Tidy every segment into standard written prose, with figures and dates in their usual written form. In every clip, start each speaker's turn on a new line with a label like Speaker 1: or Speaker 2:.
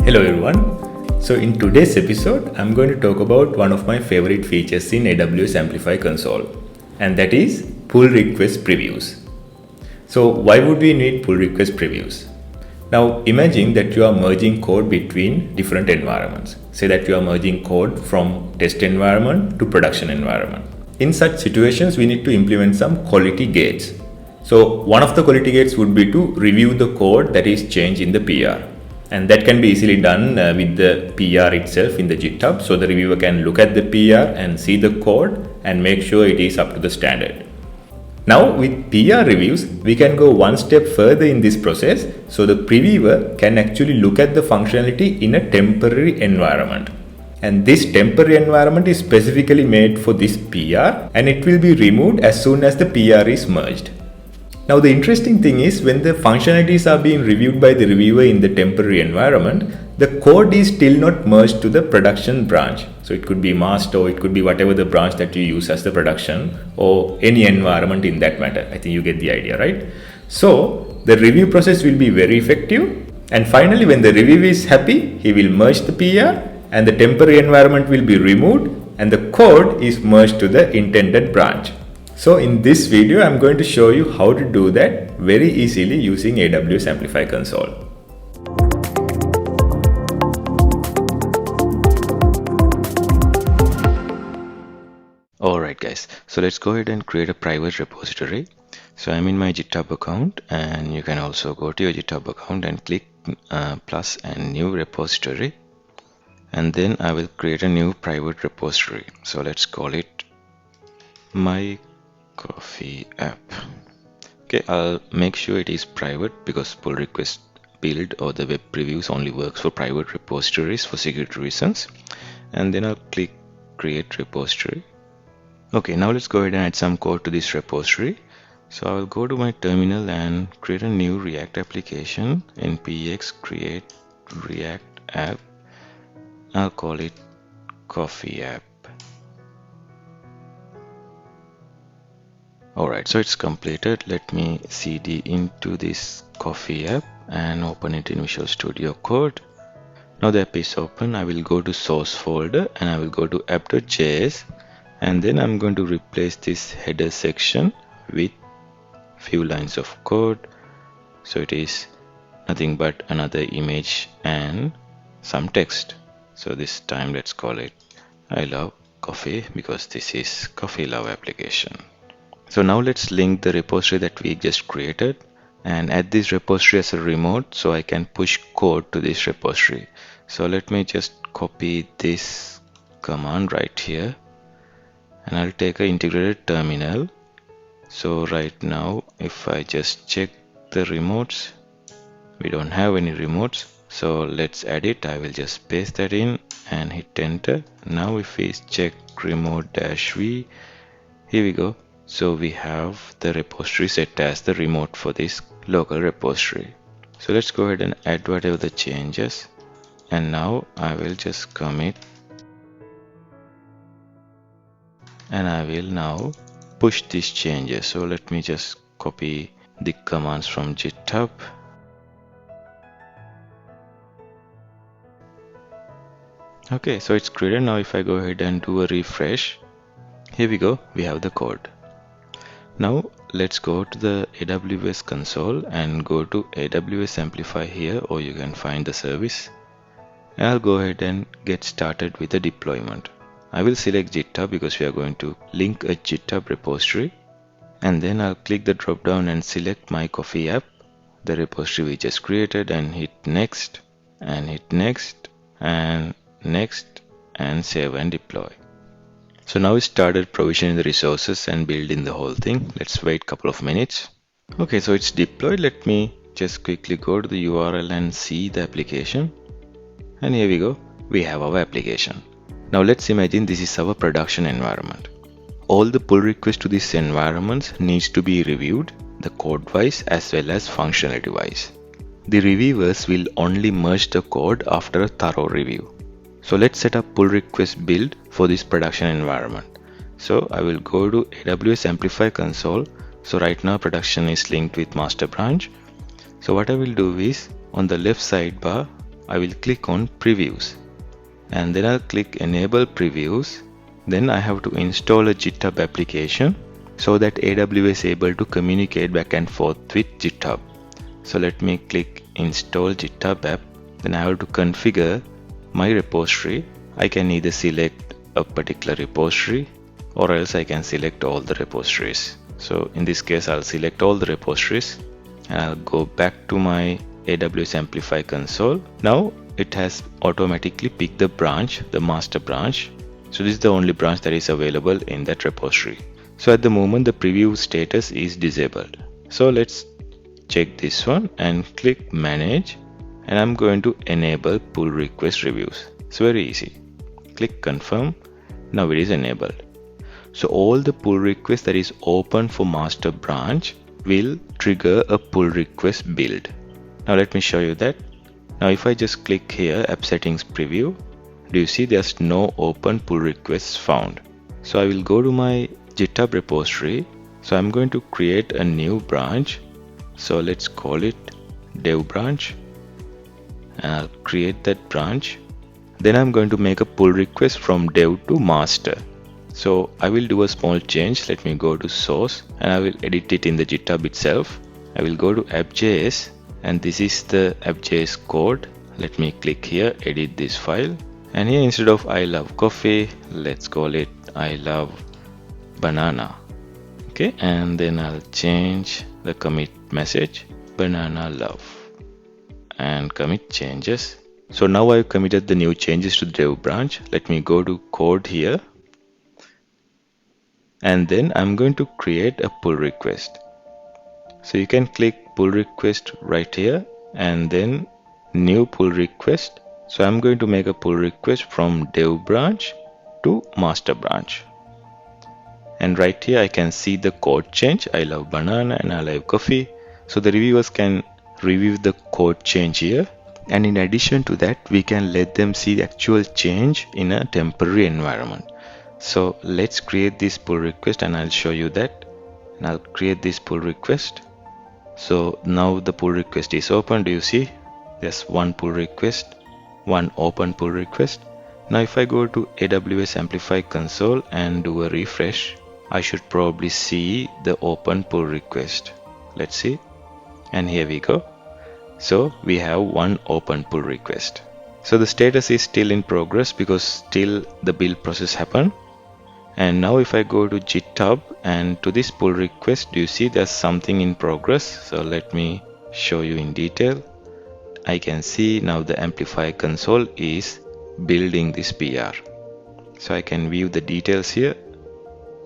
Speaker 1: Hello everyone. So in today's episode, I'm going to talk about one of my favorite features in AWS Amplify console, and that is pull request previews. So why would we need pull request previews? Now imagine that you are merging code between different environments. Say that you are merging code from test environment to production environment. In such situations, we need to implement some quality gates. So one of the quality gates would be to review the code that is changed in the PR. And that can be easily done with the PR itself in the GitHub. So the reviewer can look at the PR and see the code and make sure it is up to the standard. Now with PR reviews, we can go one step further in this process. So the previewer can actually look at the functionality in a temporary environment. And this temporary environment is specifically made for this PR, and it will be removed as soon as the PR is merged. Now the interesting thing is, when the functionalities are being reviewed by the reviewer in the temporary environment, the code is still not merged to the production branch. So it could be master, or it could be whatever the branch that you use as the production, or any environment in that matter. I think you get the idea, right? So the review process will be very effective. And finally, when the reviewer is happy, he will merge the PR and the temporary environment will be removed and the code is merged to the intended branch. So in this video, I'm going to show you how to do that very easily using AWS Amplify console.
Speaker 2: Alright guys, so let's go ahead and create a private repository. So I'm in my GitHub account, and you can also go to your GitHub account and click plus and new repository, and then I will create a new private repository. So let's call it my coffee app. Okay, I'll make sure it is private because pull request build or the web previews only works for private repositories for security reasons. And then I'll click create repository. Okay, now let's go ahead and add some code to this repository. So I will go to my terminal and create a new React application. npx create React app. I'll call it coffee app. Alright, so it's completed. Let me cd into this coffee app and open it in Visual Studio Code. Now the app is open. I will go to source folder and I will go to app.js, and then I'm going to replace this header section with few lines of code. So it is nothing but another image and some text. So this time let's call it I love coffee, because this is coffee love application. So now let's link the repository that we just created and add this repository as a remote, so I can push code to this repository. So let me just copy this command right here, and I'll take an integrated terminal. So right now, if I just check the remotes, we don't have any remotes. So let's add it. I will just paste that in and hit enter. Now if we check remote-v, here we go. So we have the repository set as the remote for this local repository. So let's go ahead and add whatever the changes. And now I will just commit. And I will now push these changes. So let me just copy the commands from GitHub. Okay, so it's created. Now if I go ahead and do a refresh, here we go, we have the code. Now let's go to the AWS console and go to AWS Amplify here, or you can find the service. And I'll go ahead and get started with the deployment. I will select GitHub because we are going to link a GitHub repository, and then I'll click the drop down and select my coffee app, the repository we just created, and hit next and hit next and next and save and deploy. So now we started provisioning the resources and building the whole thing. Let's wait a couple of minutes. Okay, so it's deployed. Let me just quickly go to the URL and see the application. And here we go, we have our application. Now let's imagine this is our production environment. All the pull requests to this environment needs to be reviewed, the code wise as well as functionality wise. The reviewers will only merge the code after a thorough review. So let's set up pull request build for this production environment. So I will go to AWS Amplify console. So right now production is linked with master branch. So what I will do is, on the left sidebar, I will click on previews and then I'll click enable previews. Then I have to install a GitHub application so that AWS is able to communicate back and forth with GitHub. So let me click install GitHub app. Then I have to configure my repository. I can either select a particular repository or else I can select all the repositories. So in this case, I'll select all the repositories and I'll go back to my AWS Amplify console. Now it has automatically picked the branch, the master branch. So this is the only branch that is available in that repository. So at the moment the preview status is disabled. So let's check this one and click manage, and I'm going to enable pull request reviews. It's very easy. Click confirm. Now it is enabled. So all the pull requests that is open for master branch will trigger a pull request build. Now let me show you that. Now if I just click here app settings preview, do you see there's no open pull requests found? So I will go to my GitHub repository. So I'm going to create a new branch. So let's call it dev branch, and I'll create that branch. Then I'm going to make a pull request from dev to master. So I will do a small change. Let me go to source and I will edit it in the GitHub itself. I will go to app.js and this is the app.js code. Let me click here, edit this file. And here instead of I love coffee, let's call it I love banana. Okay, and then I'll change the commit message banana love and commit changes. So now I've committed the new changes to the dev branch. Let me go to code here. And then I'm going to create a pull request. So you can click pull request right here and then new pull request. So I'm going to make a pull request from dev branch to master branch. And right here I can see the code change. I love banana and I love coffee. So the reviewers can review the code change here. And in addition to that, we can let them see the actual change in a temporary environment. So let's create this pull request and I'll show you that. And I'll create this pull request. So now the pull request is open. Do you see? There's one pull request, one open pull request. Now if I go to AWS Amplify console and do a refresh, I should probably see the open pull request. Let's see. And here we go. So we have one open pull request. So the status is still in progress because still the build process happened. And now if I go to GitHub and to this pull request, do you see there's something in progress? So let me show you in detail. I can see now the Amplify console is building this PR. So I can view the details here.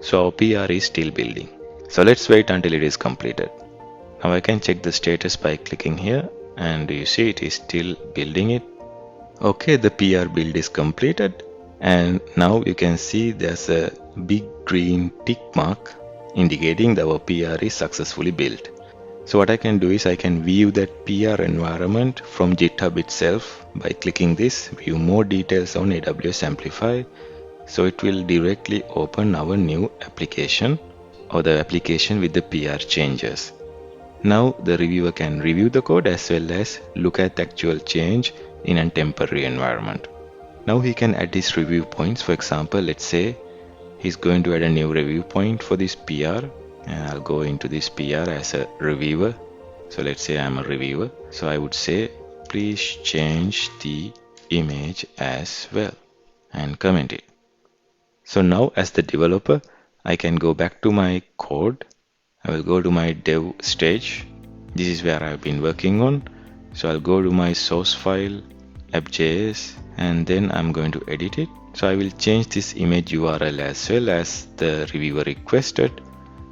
Speaker 2: So our PR is still building. So let's wait until it is completed. Now I can check the status by clicking here, and do you see it is still building it? Okay, the PR build is completed. And now you can see there's a big green tick mark indicating that our PR is successfully built. So what I can do is I can view that PR environment from GitHub itself by clicking this, view more details on AWS Amplify. So it will directly open our new application or the application with the PR changes. Now the reviewer can review the code as well as look at the actual change in a temporary environment. Now he can add his review points. For example, let's say he's going to add a new review point for this PR, and I'll go into this PR as a reviewer. So let's say I'm a reviewer. So I would say, please change the image as well and comment it. So now as the developer, I can go back to my code. I will go to my dev stage. This is where I've been working on. So I'll go to my source file, app.js, and then I'm going to edit it. So I will change this image URL as well as the reviewer requested.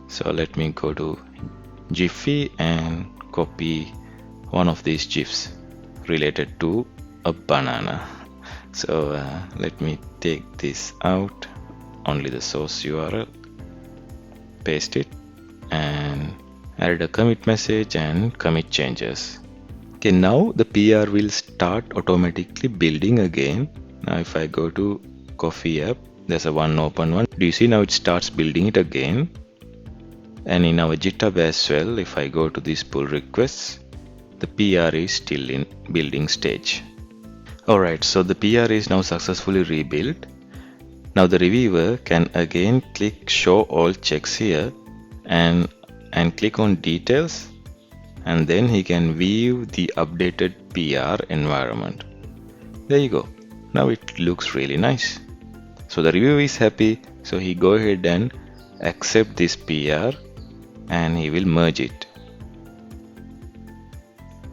Speaker 2: So let me go to Jiffy and copy one of these GIFs related to a banana. So let me take this out, only the source URL, paste it, and add a commit message and commit changes. Okay, now the PR will start automatically building again. Now if I go to coffee app, there's a one open one. Do you see now it starts building it again? And in our GitHub as well, if I go to these pull requests, the PR is still in building stage. Alright, so the PR is now successfully rebuilt. Now the reviewer can again click show all checks here and click on details, and then he can view the updated PR environment. There you go. Now it looks really nice. So the reviewer is happy, so he go ahead and accept this PR and he will merge it.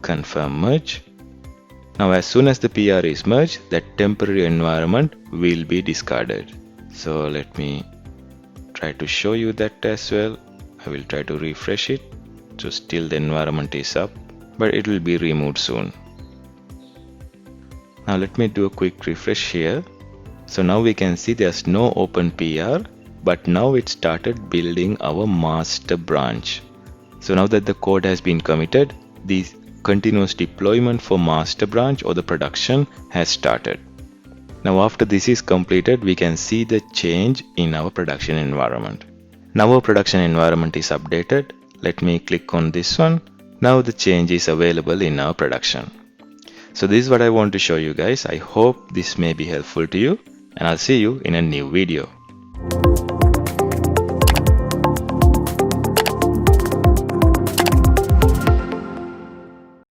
Speaker 2: Confirm merge. Now as soon as the PR is merged, that temporary environment will be discarded. So let me try to show you that as well. I will try to refresh it. So still the environment is up, but it will be removed soon. Now let me do a quick refresh here. So now we can see there's no open PR, but now it started building our master branch. So now that the code has been committed, the continuous deployment for master branch or the production has started. Now after this is completed, we can see the change in our production environment. Now our production environment is updated. Let me click on this one. Now the change is available in our production. So this is what I want to show you guys. I hope this may be helpful to you, and I'll see you in a new video.